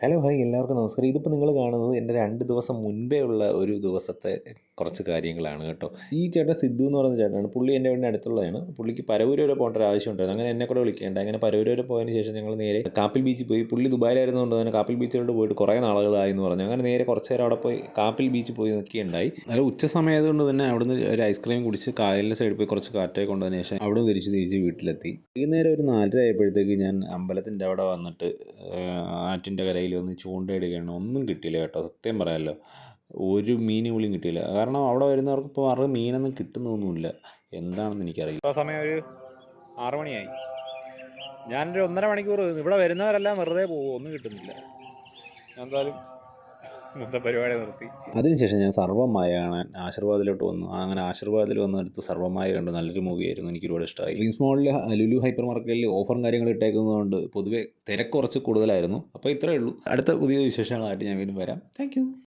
Hello hi എല്ലാവർക്കും നമസ്കാരം. ഇതിപ്പോൾ നിങ്ങൾ കാണുന്നത് എൻ്റെ 2 ദിവസം മുൻപേ ഉള്ള ഒരു ദിവസത്തെ കുറച്ച് കാര്യങ്ങളാണ് കേട്ടോ. ഈ ചേട്ടൻ സിദ്ധു എന്ന് പറയുന്ന ചേട്ടനാണ്. പുള്ളി എൻ്റെ വീടിൻ്റെ അടുത്തുള്ളതാണ്. പുള്ളിക്ക് പരവൂര് വരെ പോകേണ്ട ഒരു ആവശ്യം ഉണ്ടായിരുന്നു. അങ്ങനെ എന്നെ കൂടെ വിളിക്കേണ്ട. അങ്ങനെ പരവൂര് വരെ പോയതിന് ശേഷം ഞങ്ങൾ നേരെ കാപ്പിൽ ബീച്ചിൽ പോയി. പുള്ളി ദുബായിലായിരുന്നതുകൊണ്ട് തന്നെ കാപ്പിൽ ബീച്ചിലോട്ട് പോയിട്ട് കുറേ നാളുകളായി എന്ന് പറഞ്ഞു. അങ്ങനെ നേരെ കുറച്ച് നേരം അവിടെ പോയി കാപ്പിൽ ബീച്ചിൽ പോയി നിൽക്കുകയുണ്ടായി. നല്ല ഉച്ച സമയമായതുകൊണ്ട് തന്നെ അവിടുന്ന് ഒരു ഐസ്ക്രീം കുടിച്ച് കായലിൻ്റെ സൈഡിൽ പോയി കുറച്ച് കാറ്റൊക്കെ കൊണ്ടതിന് ശേഷം അവിടുന്ന് തിരിച്ച് വീട്ടിലെത്തി. വൈകുന്നേരം ഒരു 4:30 ആയപ്പോഴത്തേക്ക് ഞാൻ അമ്പലത്തിൻ്റെ അവിടെ വന്നിട്ട് ആറ്റിൻ്റെ കരയിൽ വന്ന് ചൂണ്ടയിടുകയാണ്. ഒന്നും കിട്ടിയില്ല കേട്ടോ, സത്യം പറയാമല്ലോ. ഒരു മീൻ പോലും കിട്ടിയില്ല. കാരണം അവിടെ വരുന്നവർക്ക് ഇപ്പോൾ ആരും മീനൊന്നും കിട്ടുന്നൊന്നുമില്ല. എന്താണെന്ന് എനിക്കറിയില്ല. ഇപ്പോൾ സമയം ഒരു 6 മണിയായി. ഞാനൊരു 1.5 മണിക്കൂർ ഇവിടെ വരുന്നവരെല്ലാം വെറുതെ പോകും, ഒന്നും കിട്ടുന്നില്ല. ഞാൻ എന്തായാലും ഇന്നത്തെ പരിപാടി നിർത്തി. അതിനുശേഷം ഞാൻ സർവ്വമായ കാണാൻ ആശീർവാദിലോട്ട് വന്നു. അങ്ങനെ ആശീർവാദിൽ വന്നെടുത്ത് സർവ്വമായ കണ്ടു. നല്ലൊരു മൂവിയായിരുന്നു, എനിക്ക് ഒരുപാട് ഇഷ്ടമായി. ഡ്രീംസ് മോളിൽ ലുലു ഹൈപ്പർ മാർക്കറ്റിൽ ഓഫറും കാര്യങ്ങളും ഇട്ടേക്കുന്നതുകൊണ്ട് പൊതുവേ തിരക്ക് കുറച്ച് കൂടുതലായിരുന്നു. അപ്പോൾ ഇത്രയേ ഉള്ളൂ. അടുത്ത പുതിയ വിശേഷങ്ങളായിട്ട് ഞാൻ വീണ്ടും വരാം. താങ്ക്